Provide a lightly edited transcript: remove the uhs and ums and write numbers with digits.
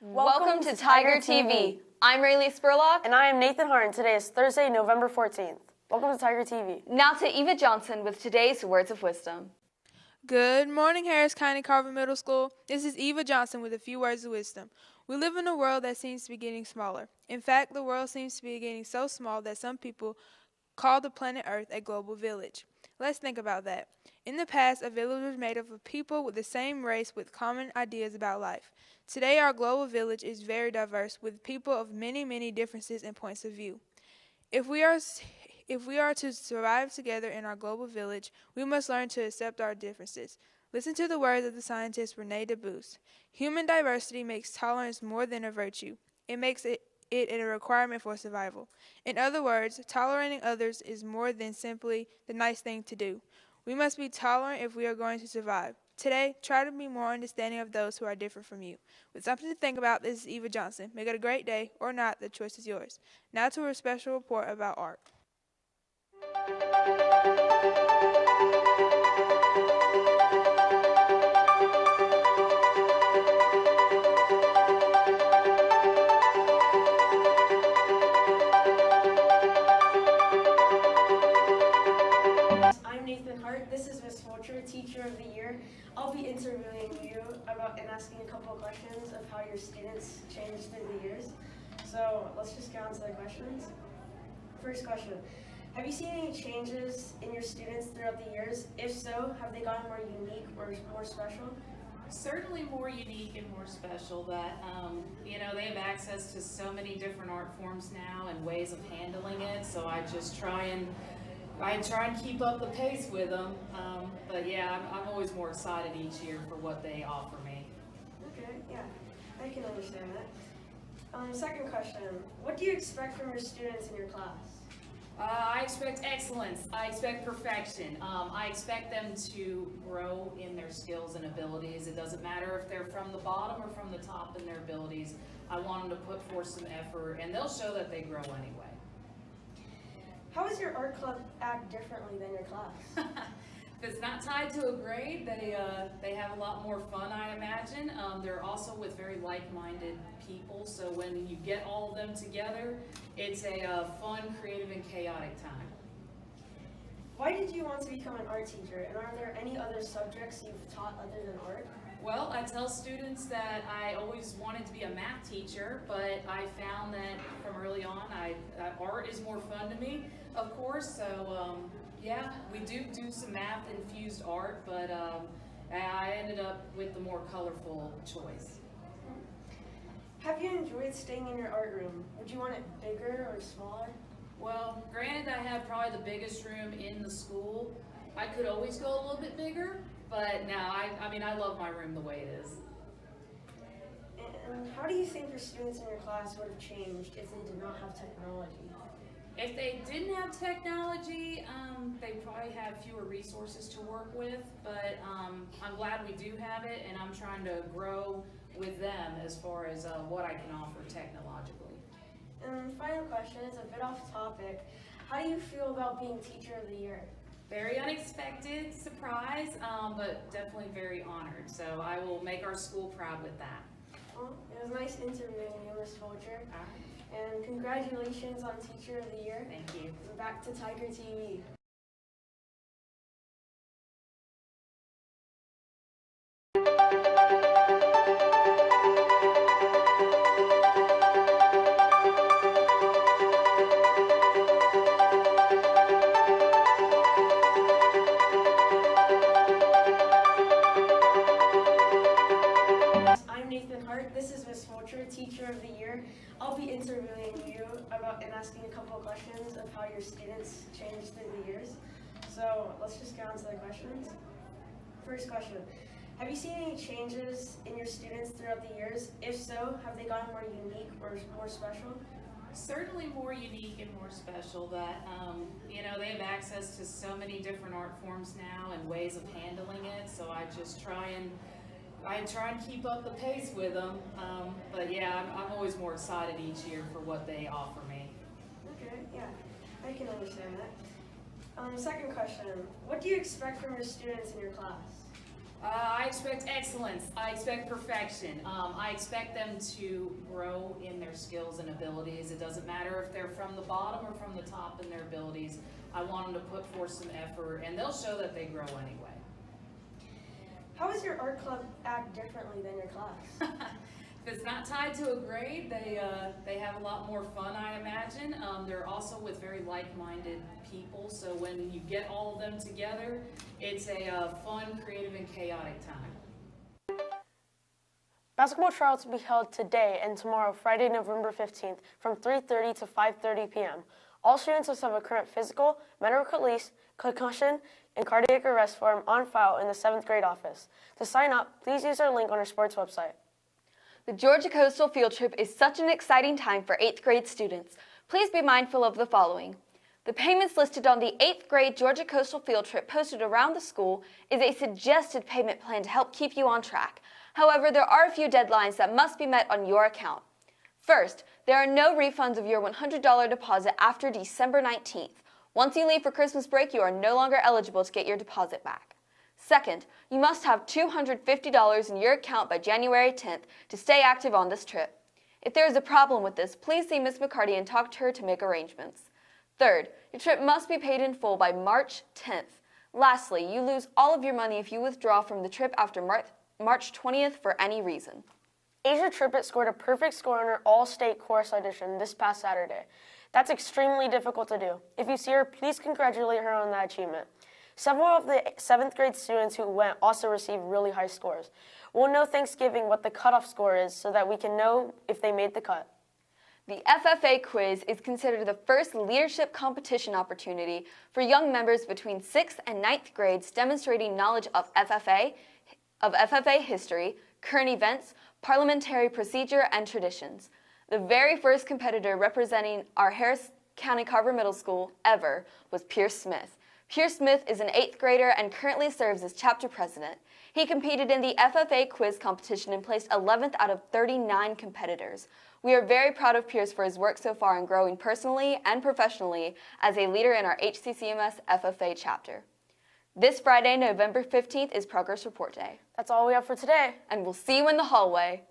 Welcome to Tiger TV. I'm Rayleigh Spurlock. And I am Nathan Hart. Today is Thursday, November 14th. Welcome to Tiger TV. Now to Eva Johnson with today's Words of Wisdom. Good morning, Harris County Carver Middle School. This is Eva Johnson with a few words of wisdom. We live in a world that seems to be getting smaller. In fact, the world seems to be getting so small that some people call the planet Earth a global village. Let's think about that. In the past, a village was made up of people with the same race with common ideas about life. Today, our global village is very diverse with people of many, many differences and points of view. If we are to survive together in our global village, we must learn to accept our differences. Listen to the words of the scientist Rene Dubus. Human diversity makes tolerance more than a virtue. It makes it a requirement for survival. In other words, tolerating others is more than simply the nice thing to do. We must be tolerant if we are going to survive. Today, try to be more understanding of those who are different from you. With something to think about, this is Eva Johnson. Make it a great day, or not, the choice is yours. Now to a special report about art. I'm Nathan Hart. This is Miss Fulcher, Teacher of the Year. I'll be interviewing you about and asking a couple of questions of how your students changed through the years. So let's just get on to the questions. First question. Have you seen any changes in your students throughout the years? If so, have they gotten more unique or more special? Certainly more unique and more special that, they have access to so many different art forms now and ways of handling it. So I try and keep up the pace with them. But yeah, I'm always more excited each year for what they offer me. Okay, yeah, I can understand that. Second question. What do you expect from your students in your class? I expect excellence. I expect perfection. I expect them to grow in their skills and abilities. It doesn't matter if they're from the bottom or from the top in their abilities. I want them to put forth some effort, and they'll show that they grow anyway. How does your art club act differently than your class? If it's not tied to a grade, they have a lot more fun, I imagine. They're also with very like-minded people, so when you get all of them together, it's a fun, creative, and chaotic time. Why did you want to become an art teacher, and are there any other subjects you've taught other than art? Well, I tell students that I always wanted to be a math teacher, but I found that from early on, art is more fun to me, of course, so yeah, we do some math-infused art, but I ended up with the more colorful choice. Have you enjoyed staying in your art room? Would you want it bigger or smaller? Well, granted I have probably the biggest room in the school. I could always go a little bit bigger, but no, I love my room the way it is. And how do you think your students in your class would have changed if they did not have technology? If they didn't have technology, they probably have fewer resources to work with, but I'm glad we do have it, and I'm trying to grow with them as far as what I can offer technologically. And final question is a bit off topic. How do you feel about being Teacher of the Year? Very unexpected surprise, but definitely very honored. So I will make our school proud with that. Well, it was nice interviewing you, Ms. Fulcher. All right. And congratulations on Teacher of the Year. Thank you. Back to Tiger TV. I'm Nathan Hart. This is Ms. Fulcher, Teacher of the Year. I'll be interviewing you about and asking a couple of questions of how your students changed through the years. So let's just get on to the questions. First question. Have you seen any changes in your students throughout the years? If so, have they gotten more unique or more special? Certainly more unique and more special that, they have access to so many different art forms now and ways of handling it. So I try and keep up the pace with them. But yeah, I'm always more excited each year for what they offer me. Okay, yeah, I can understand that. Second question. What do you expect from your students in your class? I expect excellence. I expect perfection. I expect them to grow in their skills and abilities. It doesn't matter if they're from the bottom or from the top in their abilities. I want them to put forth some effort, and they'll show that they grow anyway. How does your art club act differently than your class? If it's not tied to a grade, they have a lot more fun, I imagine. They're also with very like-minded people, so when you get all of them together, it's a fun, creative, and chaotic time. Basketball tryouts will be held today and tomorrow, Friday, November 15th, from 3:30 to 5:30 p.m. All students must have a current physical, medical release, concussion, and cardiac arrest form on file in the 7th grade office. To sign up, please use our link on our sports website. The Georgia Coastal Field Trip is such an exciting time for 8th grade students. Please be mindful of the following. The payments listed on the 8th grade Georgia Coastal Field Trip posted around the school is a suggested payment plan to help keep you on track. However, there are a few deadlines that must be met on your account. First, there are no refunds of your $100 deposit after December 19th. Once you leave for Christmas break, you are no longer eligible to get your deposit back. Second, you must have $250 in your account by January 10th to stay active on this trip. If there is a problem with this, please see Ms. McCarty and talk to her to make arrangements. Third, your trip must be paid in full by March 10th. Lastly, you lose all of your money if you withdraw from the trip after March 20th for any reason. Asia Trippett scored a perfect score on her All-State Chorus audition this past Saturday. That's extremely difficult to do. If you see her, please congratulate her on that achievement. Several of the 7th grade students who went also received really high scores. We'll know Thanksgiving what the cutoff score is so that we can know if they made the cut. The FFA quiz is considered the first leadership competition opportunity for young members between 6th and 9th grades demonstrating knowledge of FFA history, current events, parliamentary procedure, and traditions. The very first competitor representing our Harris County Carver Middle School ever was Pierce Smith. Pierce Smith is an 8th grader and currently serves as chapter president. He competed in the FFA quiz competition and placed 11th out of 39 competitors. We are very proud of Pierce for his work so far in growing personally and professionally as a leader in our HCCMS FFA chapter. This Friday, November 15th, is Progress Report Day. That's all we have for today. And we'll see you in the hallway.